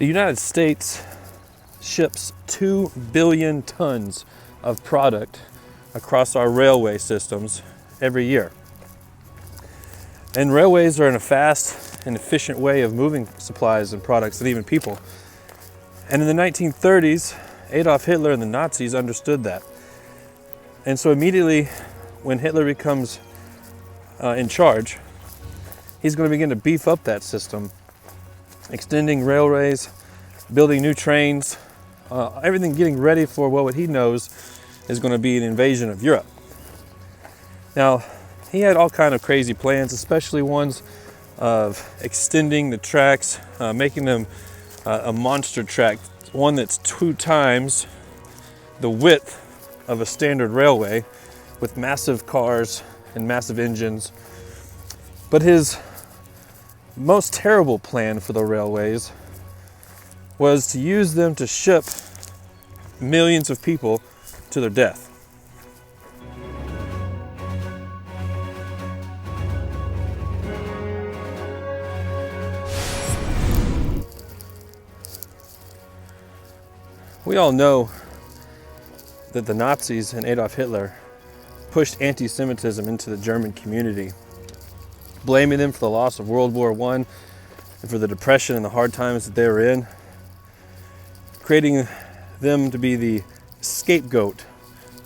The United States ships 2 billion tons of product across our railway systems every year. And railways are a fast and efficient way of moving supplies and products and even people. And in the 1930s, Adolf Hitler and the Nazis understood that. And so immediately when Hitler becomes in charge, he's going to begin to beef up that system, extending railways, building new trains, everything getting ready for what he knows is going to be an invasion of Europe. Now, he had all kind of crazy plans, especially ones of extending the tracks, making them a monster track, one that's 2 times the width of a standard railway, with massive cars and massive engines. But his most terrible plan for the railways was to use them to ship millions of people to their death. We all know that the Nazis and Adolf Hitler pushed anti-Semitism into the German community, blaming them for the loss of World War I and for the depression and the hard times that they were in, creating them to be the scapegoat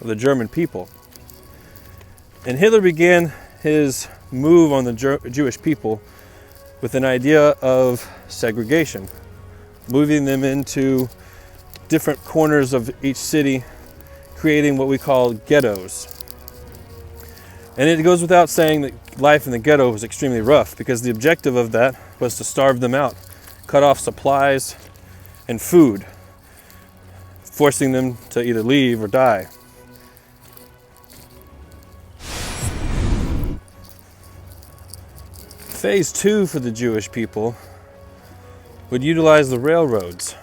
of the German people. And Hitler began his move on the Jewish people with an idea of segregation, moving them into different corners of each city, creating what we call ghettos. And it goes without saying that life in the ghetto was extremely rough, because the objective of that was to starve them out, cut off supplies and food, forcing them to either leave or die. Phase 2 for the Jewish people would utilize the railroads.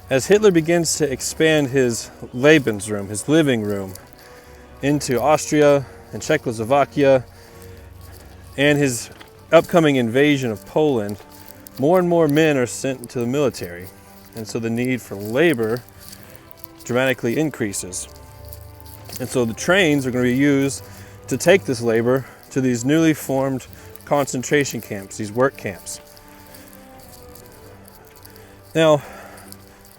As Hitler begins to expand his Lebensraum, his living room, into Austria and Czechoslovakia, and his upcoming invasion of Poland, more and more men are sent into the military. And so the need for labor dramatically increases. And so the trains are going to be used to take this labor to these newly formed concentration camps, these work camps. Now,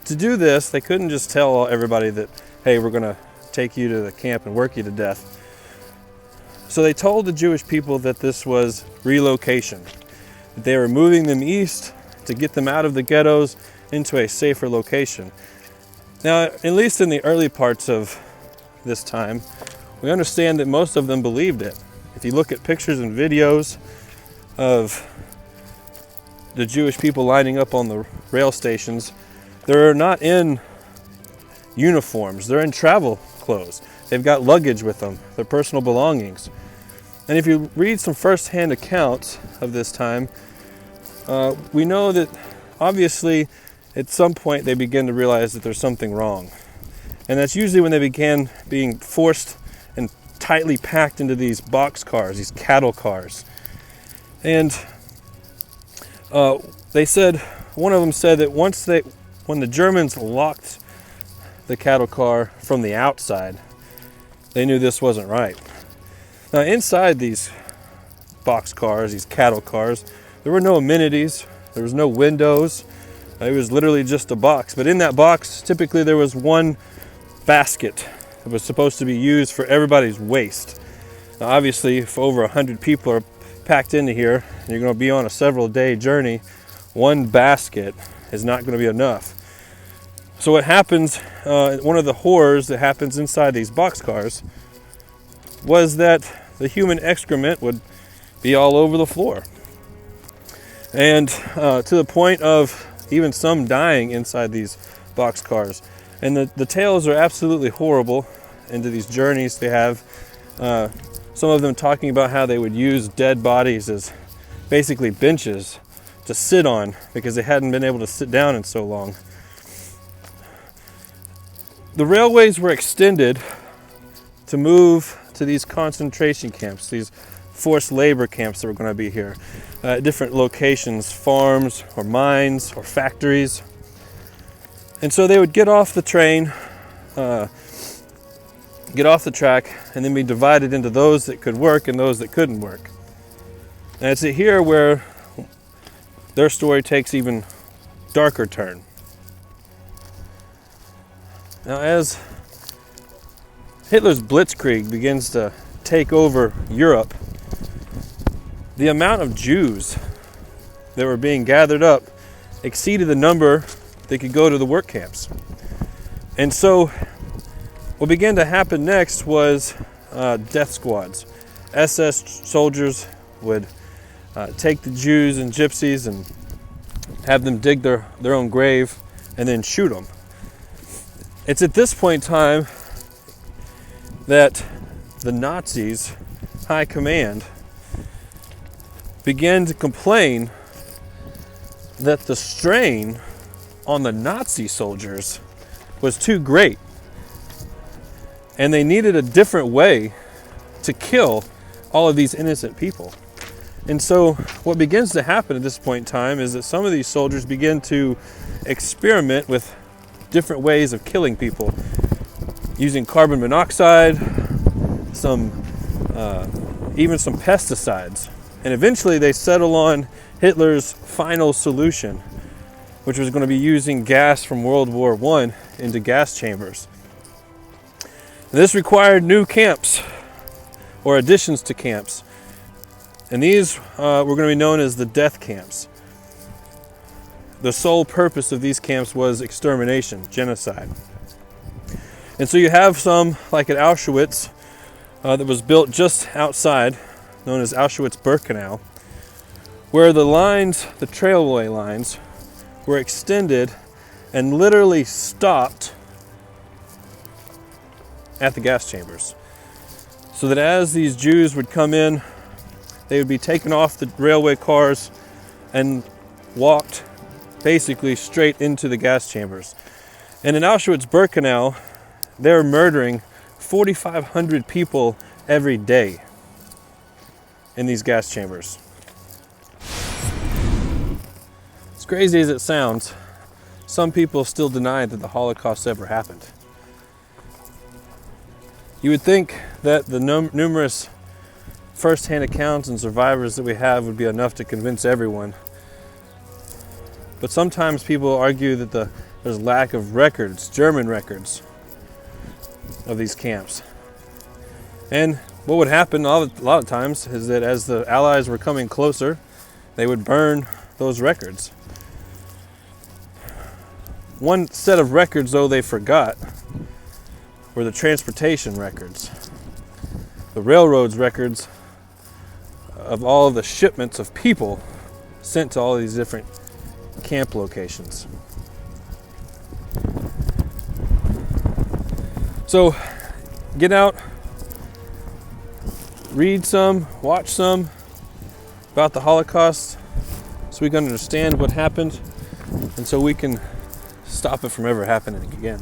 to do this, they couldn't just tell everybody that, hey, we're going to take you to the camp and work you to death. So they told the Jewish people that this was relocation, that they were moving them east to get them out of the ghettos into a safer location. Now, at least in the early parts of this time, we understand that most of them believed it. If you look at pictures and videos of the Jewish people lining up on the rail stations, they're not in uniforms, they're in travel clothes. They've got luggage with them, their personal belongings. And if you read some first-hand accounts of this time, we know that obviously at some point they begin to realize that there's something wrong. And that's usually when they began being forced and tightly packed into these box cars, these cattle cars. And they said, one of them said that when the Germans locked the cattle car from the outside, they knew this wasn't right. Now, inside these box cars, these cattle cars, there were no amenities, there was no windows, it was literally just a box. But in that box, typically there was one basket that was supposed to be used for everybody's waste. Now, obviously, if over 100 people are packed into here, and you're going to be on a several-day journey, one basket is not going to be enough. So what happens, one of the horrors that happens inside these boxcars was that the human excrement would be all over the floor. And to the point of even some dying inside these boxcars. And the tales are absolutely horrible into these journeys they have. Some of them talking about how they would use dead bodies as basically benches to sit on because they hadn't been able to sit down in so long. The railways were extended to move to these concentration camps, these forced labor camps that were going to be here, different locations, farms or mines or factories. And so they would get off the train, get off the track, and then be divided into those that could work and those that couldn't work. And it's here where their story takes even darker turn. Now, as Hitler's blitzkrieg begins to take over Europe, the amount of Jews that were being gathered up exceeded the number that could go to the work camps. And so what began to happen next was death squads. SS soldiers would take the Jews and gypsies and have them dig their own grave and then shoot them. It's at this point in time that the Nazis' high command began to complain that the strain on the Nazi soldiers was too great, and they needed a different way to kill all of these innocent people. And so what begins to happen at this point in time is that some of these soldiers begin to experiment with different ways of killing people, using carbon monoxide, even some pesticides. And eventually they settle on Hitler's final solution, which was going to be using gas from World War I into gas chambers. This required new camps or additions to camps. And these were going to be known as the death camps. The sole purpose of these camps was extermination, genocide. And so you have some, like at Auschwitz, that was built just outside, known as Auschwitz-Birkenau, where the lines, the trailway lines, were extended and literally stopped at the gas chambers. So that as these Jews would come in, they would be taken off the railway cars and walked basically straight into the gas chambers. And in Auschwitz-Birkenau, they're murdering 4,500 people every day in these gas chambers. As crazy as it sounds, some people still deny that the Holocaust ever happened. You would think that the numerous first-hand accounts and survivors that we have would be enough to convince everyone. But sometimes people argue that there's lack of records, German records, of these camps. And what would happen a lot of times is that as the Allies were coming closer, they would burn those records. One set of records, though, they forgot were the transportation records, the railroads records of all of the shipments of people sent to all of these different camp locations. So get out, read some, watch some about the Holocaust so we can understand what happened and so we can stop it from ever happening again.